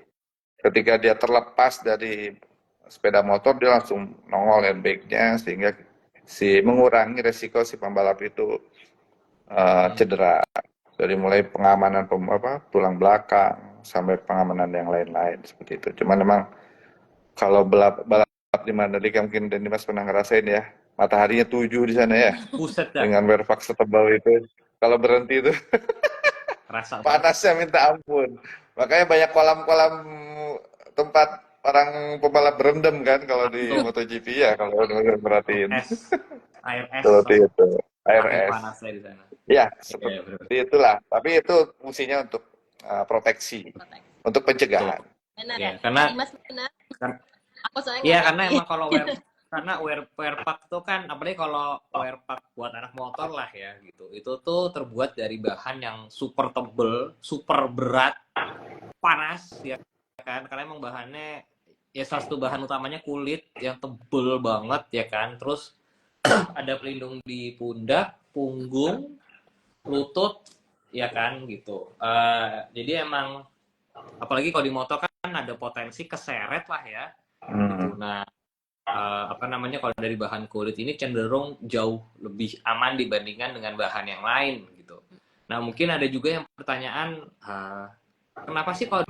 ketika dia terlepas dari sepeda motor, dia langsung nongol airbag-nya sehingga mengurangi resiko si pembalap itu cedera. Dari mulai pengamanan tulang belakang sampai pengamanan yang lain-lain seperti itu. Cuman memang kalau balap di Mandalika mungkin dan Dimas pernah ngerasain ya, mataharinya 7 di sana ya. Buset dah. Dengan Wearpack setebal itu. Kalau berhenti itu Rasa banget. panasnya minta ampun. Makanya banyak kolam-kolam tempat orang pembalap berendam kan kalau di MotoGP ya, kalau perhatiin. Air es. Seperti itu. Air Saking es. panasnya di sana. Ya, seperti itulah. Tapi itu fungsinya untuk proteksi, untuk pencegahan. Benar Ya, ya? karena Dimas benar. Aku soalnya iya, nggak karena ngerti. emang kalau Wearpack tuh kan, apalagi kalau Wearpack buat anak motor lah ya gitu. Itu tuh terbuat dari bahan yang super tebel, super berat, panas ya kan. Karena emang bahannya ya salah satu bahan utamanya kulit yang tebel banget ya kan. Terus ada pelindung di pundak, punggung, lutut ya kan gitu. Jadi emang apalagi kalau di motor kan ada potensi keseret lah ya. Gitu. Nah, apa namanya kalau dari bahan kulit ini cenderung jauh lebih aman dibandingkan dengan bahan yang lain gitu. Nah mungkin ada juga yang pertanyaan kenapa sih kalau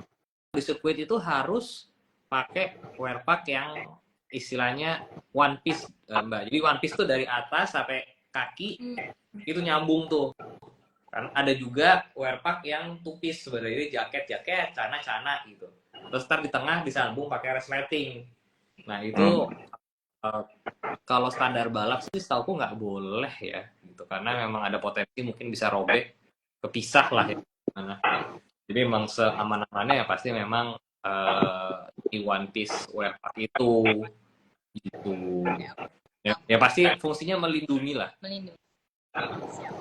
di sirkuit itu harus pakai Wearpack yang istilahnya one piece Mbak. Jadi one piece tuh dari atas sampai kaki itu nyambung tuh. Kan ada juga Wearpack yang two piece sebenarnya, jaket, celana gitu. Terus ntar di tengah disambung pakai resleting. Nah itu kalau standar balap sih setauku nggak boleh ya gitu karena memang ada potensi mungkin bisa robek kepisah lah ya. Jadi memang seaman-amannya ya pasti memang di one piece Wearpack itu gitu ya pasti fungsinya melindungi lah. Melindungi. Siap.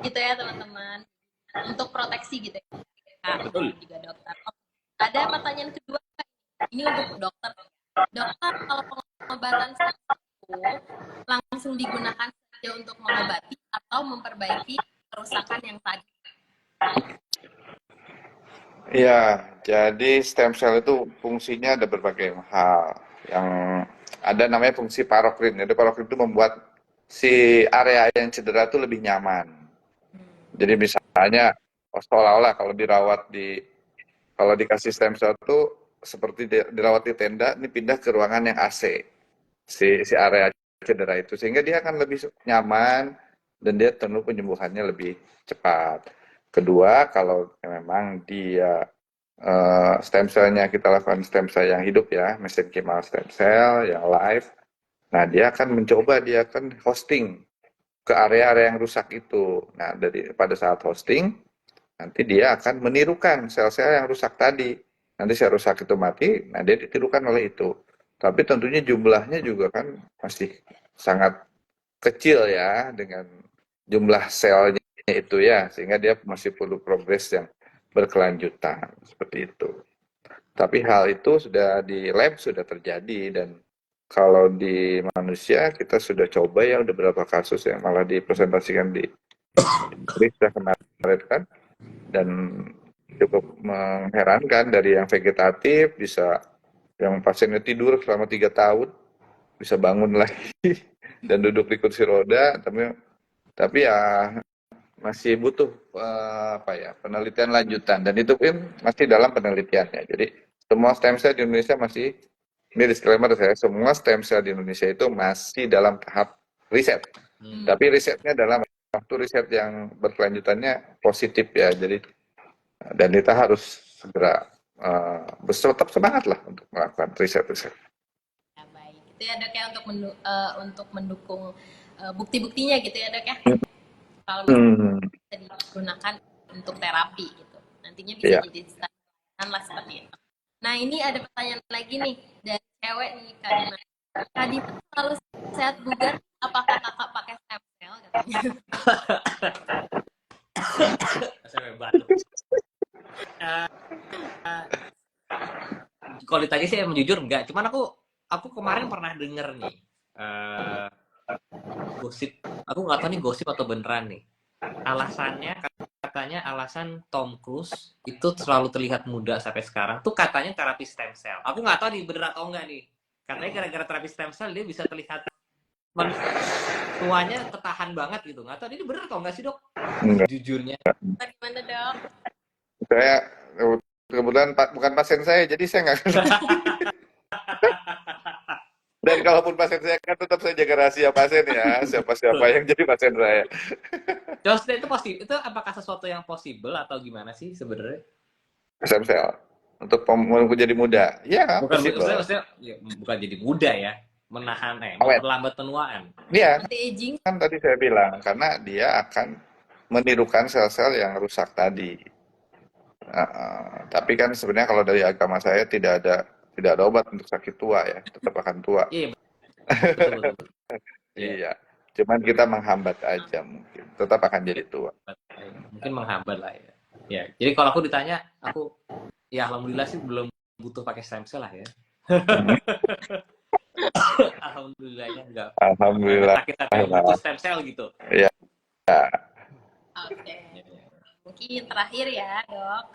Gitu ya teman-teman. Untuk proteksi gitu ya. Betul. Juga dokter. Ada pertanyaan kedua. Ini untuk dokter. Dokter, kalau pengobatan itu langsung digunakan saja untuk mengobati atau memperbaiki kerusakan yang tadi? Iya, jadi stem cell itu fungsinya ada berbagai hal. Yang ada namanya fungsi parokrin. Jadi parokrin itu membuat si area yang cedera itu lebih nyaman. Jadi misalnya seolah-olah kalau dikasih stem cell itu seperti dirawat di tenda, ini pindah ke ruangan yang AC. Si area cedera itu sehingga dia akan lebih nyaman dan dia penyembuhannya lebih cepat. Kedua, kalau memang dia stem cell-nya kita lakukan stem cell yang hidup ya, mesenchymal stem cell yang live, nah dia akan mencoba, dia akan hosting ke area-area yang rusak itu. Nah, pada saat hosting, nanti dia akan menirukan sel-sel yang rusak tadi. Nanti sel rusak itu mati, nah dia ditirukan oleh itu. Tapi tentunya jumlahnya juga kan masih sangat kecil ya dengan jumlah selnya itu ya, sehingga dia masih perlu progres yang berkelanjutan seperti itu. Tapi hal itu sudah di lab sudah terjadi, dan kalau di manusia kita sudah coba ya, udah beberapa kasus yang malah dipresentasikan di Inggris kemarin kan, dan cukup mengherankan, dari yang vegetatif bisa, yang pasiennya tidur selama 3 tahun bisa bangun lagi dan duduk di kursi roda, tapi ya masih butuh apa ya, penelitian lanjutan, dan itu pun masih dalam penelitiannya. Jadi semua stem cell di Indonesia masih, ini disclaimer saya, semua stem cell di Indonesia itu masih dalam tahap riset. Tapi risetnya dalam waktu riset yang berkelanjutannya positif ya. Jadi dan kita harus segera tetap semangat lah untuk melakukan riset-riset. Ya, baik. Itu ya dok ya, untuk mendukung bukti-buktinya gitu ya dok ya. Kalau misalnya bisa digunakan untuk terapi gitu, nantinya bisa Iya. jadi standar lah seperti itu. Nah ini ada pertanyaan lagi nih dari cewek nih, Kak Dimas. Kak Dimas selalu sehat bugar, apakah kakak pakai stem cell katanya? Saya batuk. Kalau ditanya sih emang jujur enggak, cuman aku kemarin pernah denger nih gosip, aku nggak tahu nih gosip atau beneran nih. Alasannya katanya alasan Tom Cruise itu selalu terlihat muda sampai sekarang tuh katanya terapi stem cell. Aku nggak tahu nih bener atau enggak nih. Katanya gara-gara terapi stem cell dia bisa terlihat tuanya ketahan banget gitu. Nggak tahu ini bener atau enggak sih dok? Enggak. Jujurnya. Gimana dok? Saya kebetulan bukan pasien saya, jadi saya nggak. Dan kalaupun pasien saya kan tetap saya jaga rahasia pasien ya, siapa-siapa yang jadi pasien saya. Terus itu itu apakah sesuatu yang possible atau gimana sih sebenarnya? Stem cell untuk jadi muda, ya Bukan possible. maksudnya ya, bukan jadi muda ya, menahan Awet. memperlambat penuaan. Iya, Anti-aging. kan tadi saya bilang, karena dia akan menirukan sel-sel yang rusak tadi. Tapi kan sebenarnya kalau dari agama saya tidak ada obat untuk sakit tua ya, tetap akan tua. Iya, betul. Iya, cuman kita menghambat aja, mungkin tetap akan jadi tua. Mungkin menghambat lah ya. Ya, jadi kalau aku ditanya, aku ya alhamdulillah sih belum butuh pakai stem cell lah ya. Alhamdulillahnya enggak. Alhamdulillah. Kita butuh stem cell gitu. Iya. Oke. Mungkin terakhir ya dok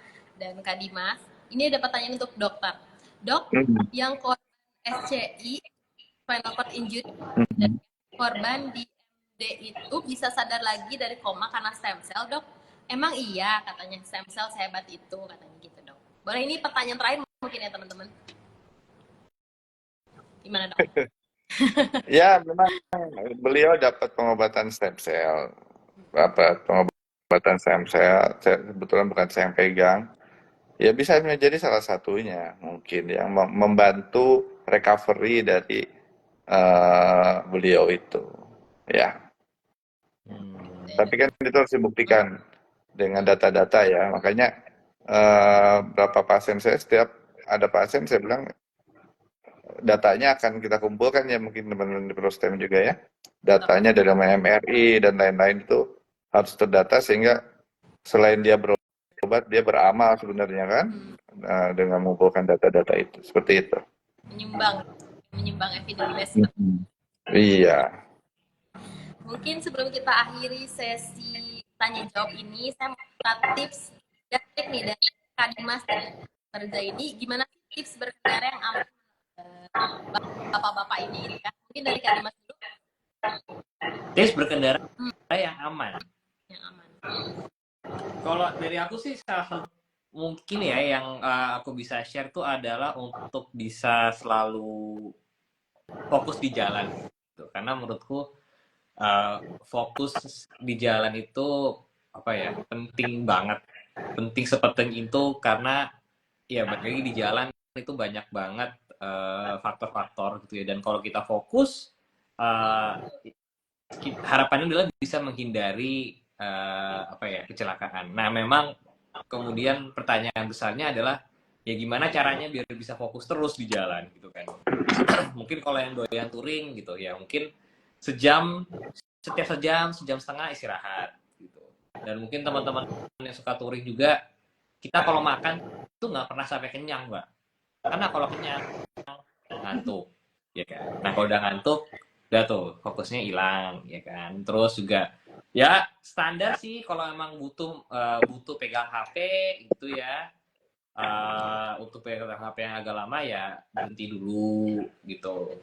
dan Kak Dimas. Ini ada pertanyaan untuk dokter. Dok, yang korban SCI, spinal cord injury, dan korban di MD itu bisa sadar lagi dari koma karena stem cell, dok? Emang iya katanya stem cell sehebat itu, katanya gitu dok. Boleh ini pertanyaan terakhir mungkin ya teman-teman. Gimana dok? Ya, memang beliau dapat pengobatan stem cell. Dapat pengobatan stem cell, kebetulan bukan saya yang pegang. Ya bisa menjadi salah satunya mungkin yang membantu recovery dari beliau itu. Ya. Tapi kan itu harus dibuktikan dengan data-data ya. Makanya berapa pasien saya, setiap ada pasien saya bilang datanya akan kita kumpulkan ya, mungkin teman-teman di Prostem juga ya. Datanya dari MRI dan lain-lain itu harus terdata, sehingga selain dia berobat, dia beramal sebenarnya kan, dengan mengumpulkan data-data itu. Seperti itu. Menyumbang evidence. Iya. Mungkin sebelum kita akhiri sesi tanya jawab ini, saya mau minta tips dan trik nih dari Kak Dimas dan Dr. ini, gimana tips berkendara yang aman bapak-bapak ini gitu ya. Mungkin dari Kak Dimas dulu. Tips berkendara yang aman. Yang aman. Kalau dari aku sih salah satu mungkin ya yang aku bisa share tuh adalah untuk bisa selalu fokus di jalan. Karena menurutku fokus di jalan itu apa ya, penting banget, penting sepenting itu karena ya balik lagi di jalan itu banyak banget faktor-faktor gitu ya, dan kalau kita fokus eh, harapannya adalah bisa menghindari apa ya, kecelakaan. Nah memang kemudian pertanyaan besarnya adalah ya gimana caranya biar bisa fokus terus di jalan gitu kan. Mungkin kalau yang doyan touring gitu ya mungkin sejam, setiap sejam setengah istirahat gitu. Dan mungkin teman-teman yang suka touring juga, kita kalau makan tuh nggak pernah sampai kenyang, Mbak. Karena kalau kenyang ngantuk, ya kan. Nah kalau udah ngantuk, udah tuh fokusnya hilang, ya kan. Terus juga ya standar sih kalau emang butuh pegang HP gitu ya. Untuk pegang HP yang agak lama ya berhenti dulu gitu.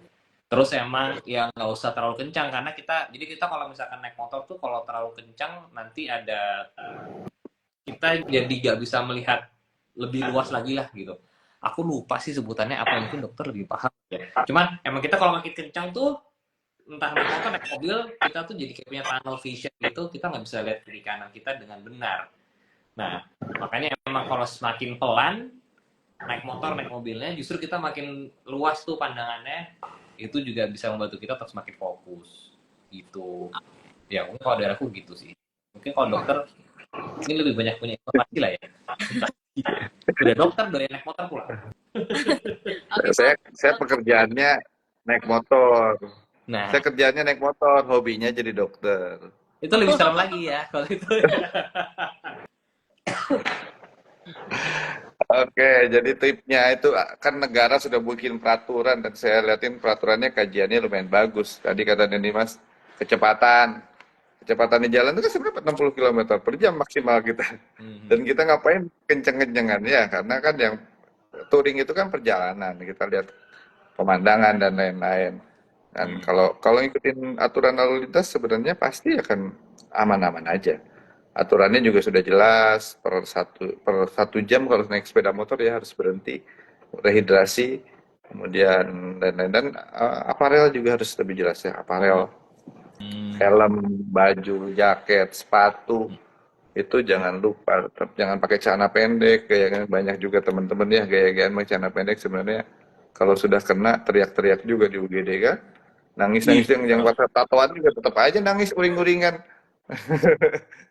Terus emang ya nggak usah terlalu kencang karena kita kalau misalkan naik motor tuh kalau terlalu kencang nanti kita jadi nggak bisa melihat lebih luas lagi lah gitu. Aku lupa sih sebutannya apa, mungkin dokter lebih paham ya. Cuman emang kita kalau makin kencang tuh entah naik motor naik mobil kita tuh jadi kayak punya tunnel vision gitu, kita nggak bisa lihat kiri kanan kita dengan benar. Nah makanya emang kalau semakin pelan naik motor naik mobilnya justru kita makin luas tuh pandangannya, itu juga bisa membantu kita untuk semakin fokus gitu ya. Mungkin kalau dari aku gitu sih, mungkin kalau dokter ini lebih banyak punya informasi lah ya. Udah dokter dari naik motor pula. Oke, Saya pekerjaannya naik motor. Nah Saya kerjaannya naik motor, hobinya jadi dokter. itu lebih serem lagi ya kalau itu. Oke, jadi tipnya itu kan negara sudah bikin peraturan dan saya liatin peraturannya kajiannya lumayan bagus. Tadi kata Denny Mas, kecepatan. Kecepatan di jalan itu kan sebenarnya 60 km per jam maksimal kita. Dan kita ngapain kenceng-kencengan ya, karena kan yang touring itu kan perjalanan, kita lihat pemandangan dan lain-lain. Dan kalau ngikutin aturan lalu lintas sebenarnya pasti akan aman-aman aja. Aturannya juga sudah jelas, per satu jam kalau naik sepeda motor ya harus berhenti, rehidrasi, kemudian dan lain-lain. Dan aparel juga harus lebih jelas ya, aparel, helm, baju, jaket, sepatu, itu jangan lupa. Tetap jangan pakai celana pendek, kayak banyak juga teman-teman ya gaya-gayaan pakai celana pendek sebenarnya kalau sudah kena teriak-teriak juga di UGD kan. Nangis-nangis yang tatoan juga tetap aja nangis uring-uringan.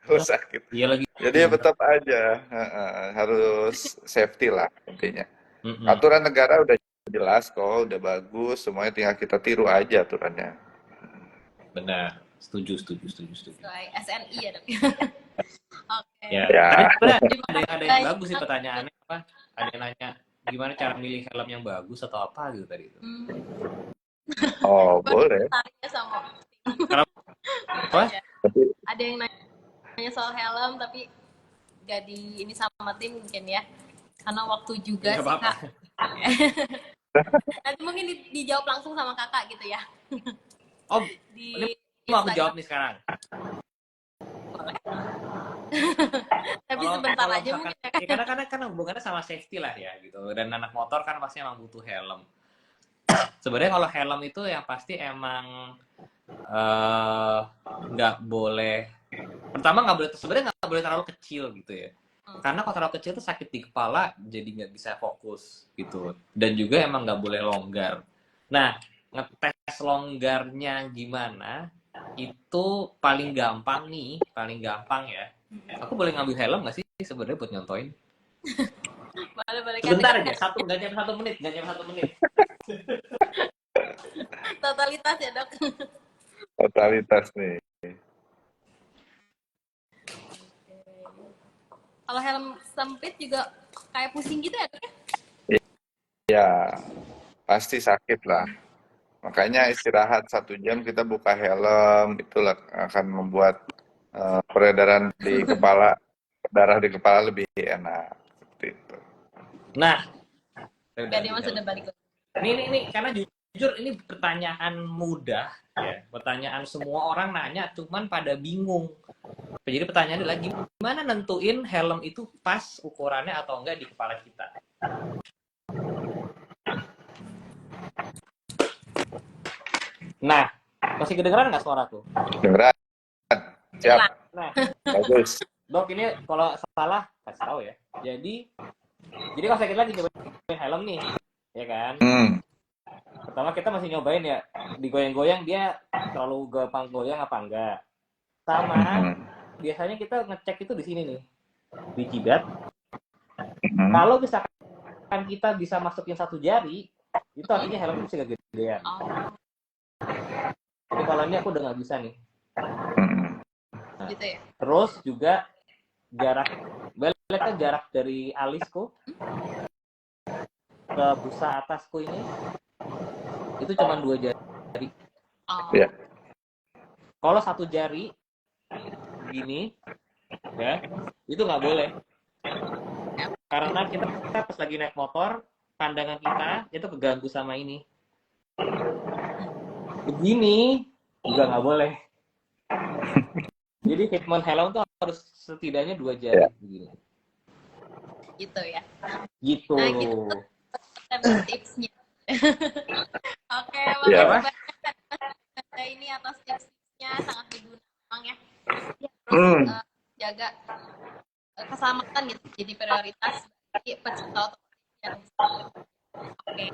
Kalau sakit. Iya lagi. Jadi ya tetap aja harus safety lah intinya. Aturan negara udah jelas kok, udah bagus, semuanya tinggal kita tiru aja aturannya. Benar, setuju. sesuai SNI ya dok. Oke. Ya. Ya. Ada yang bagus sih pertanyaannya apa? Ada yang nanya gimana cara milih helm yang bagus atau apa gitu tadi itu. Oh boleh. Tanya sama Apa? ada yang nanya soal helm tapi gak di ini sama tim mungkin ya karena waktu juga Nggak sih apa-apa. kak. Nanti mungkin dijawab langsung sama kakak gitu ya. Oh, Di ini mau aku Instagram. jawab nih sekarang. Tapi sebentar aja misalkan, mungkin ya kan. ya, karena hubungannya sama safety lah ya gitu, dan anak motor kan pasti emang butuh helm. Sebenarnya kalau helm itu yang pasti emang nggak boleh, pertama sebenarnya nggak boleh terlalu kecil gitu ya, karena kalau terlalu kecil itu sakit di kepala jadi nggak bisa fokus gitu, dan juga emang nggak boleh longgar. Nah ngetes longgarnya gimana itu paling gampang ya. Aku boleh ngambil helm nggak sih sebenarnya buat nyontoin? Boleh Sebentar aja, nggak nyampe 1 menit. Totalitas ya dok. Totalitas nih. Kalau helm sempit juga kayak pusing gitu ya dok ya? Ya pasti sakit lah. Makanya istirahat 1 jam kita buka helm, itulah akan membuat peredaran di kepala, darah di kepala lebih enak seperti itu. Nah, Gak dia sudah balik. Ini karena jujur ini pertanyaan mudah ya, pertanyaan semua orang nanya, cuman pada bingung. Jadi pertanyaannya adalah gimana nentuin helm itu pas ukurannya atau enggak di kepala kita. Nah, masih kedengeran nggak suaraku? Dengeran? Siap. Nah, Bagus. Dok, ini kalau salah kasih tahu ya. Jadi kalau sakit lagi nyobain helm nih, ya kan? Hmm. Pertama kita masih nyobain ya, digoyang-goyang dia terlalu gampang goyang apa enggak. Sama Hmm. biasanya kita ngecek itu di sini nih, di jidat. Hmm. Kalau misalkan kita bisa masukin satu jari, itu artinya helmnya bisa kegedean. Oh, Jadi kalau ini aku udah nggak bisa nih. Hmm. Nah, gitu ya. terus juga jarak, balik kan jarak dari alisku ke busa atasku ini itu cuma 2 jari. Oh, Ya. Kalau satu jari gini, ya itu nggak boleh. Karena kita pas lagi naik motor, pandangan kita itu keganggu sama ini. Begini juga nggak boleh. Jadi fitment helm tuh harus setidaknya 2 jari Ya. begini. gitu ya. Gitu. Nah, gitu tipsnya. Oke, Ya. makasih banyak ini atas tips-tipsnya, sangat berguna memang ya. Ya, terus Hmm. jaga keselamatan gitu jadi prioritas bagi pecinta otomotif yang oke.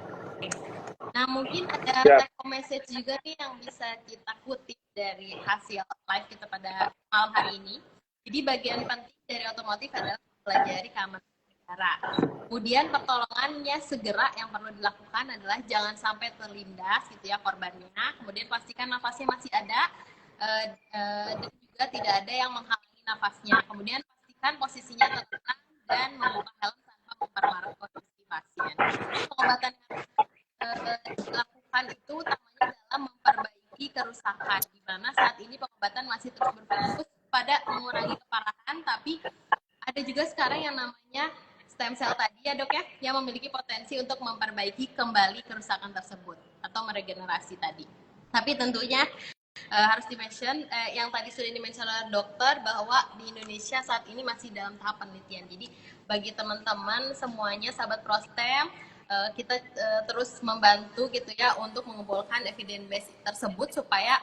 Nah, mungkin ada Ya. take home message juga nih yang bisa kita kutip dari hasil live kita pada malam hari ini. Jadi bagian penting dari otomotif adalah mempelajari keamanan berkendara. Kemudian pertolongannya segera yang perlu dilakukan adalah jangan sampai terlindas gitu ya korbannya. Kemudian pastikan nafasnya masih ada dan juga tidak ada yang menghalangi nafasnya. Kemudian pastikan posisinya tenang dan membuka helm tanpa memperparah kondisi pasien. Pengobatan yang dilakukan itu utamanya dalam memperbaiki kerusakan, di mana saat ini pengobatan masih terus berfokus pada mengurangi keparahan, tapi ada juga sekarang yang namanya stem cell tadi ya dok ya, yang memiliki potensi untuk memperbaiki kembali kerusakan tersebut atau meregenerasi tadi. Tapi tentunya harus di-mention yang tadi sudah di-mention oleh dokter bahwa di Indonesia saat ini masih dalam tahap penelitian. Jadi bagi teman-teman semuanya sahabat Prostem, kita terus membantu gitu ya untuk mengumpulkan evidence base tersebut supaya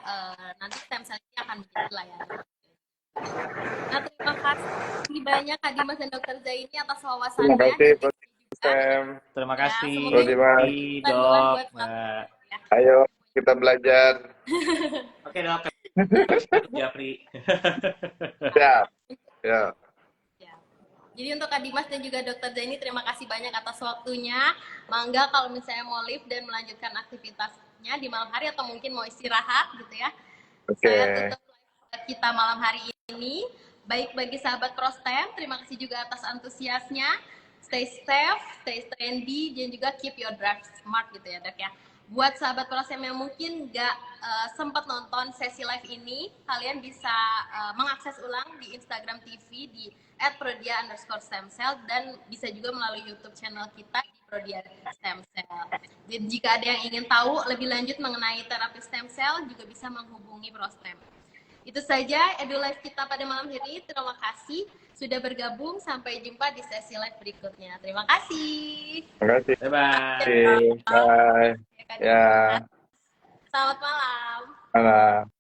nanti stem cell ini akan menjadi layanan. Nah, terima kasih banyak Kak Dimas dan Dokter Zaini atas wawasannya. Terima kasih, dan Sam. Terima ya, kasih, semoga ini Dimas. panduan Dok. buat Mbak. ya. Ayo kita belajar. Oke, Dok. Japri. Siap. Ya. Ya. Jadi untuk Kak Dimas dan juga Dokter Zaini, terima kasih banyak atas waktunya. Mangga kalau misalnya mau live dan melanjutkan aktivitasnya di malam hari atau mungkin mau istirahat gitu ya. Oke. Saya tutup live kita malam hari ini. Baik bagi sahabat Prostem, terima kasih juga atas antusiasnya. Stay safe, stay trendy, dan juga keep your drive smart gitu ya dok ya. Buat sahabat Prostem yang mungkin nggak sempat nonton sesi live ini, kalian bisa mengakses ulang di Instagram TV di @prodia_stemcell dan bisa juga melalui YouTube channel kita di Prodia Stem Cell. Dan jika ada yang ingin tahu lebih lanjut mengenai terapi stem cell, juga bisa menghubungi Prostem. Itu saja Edu Live kita pada malam hari. Terima kasih sudah bergabung. Sampai jumpa di sesi live berikutnya. Terima kasih. Terima kasih. Bye-bye. Bye. Ya. Selamat malam. Malam.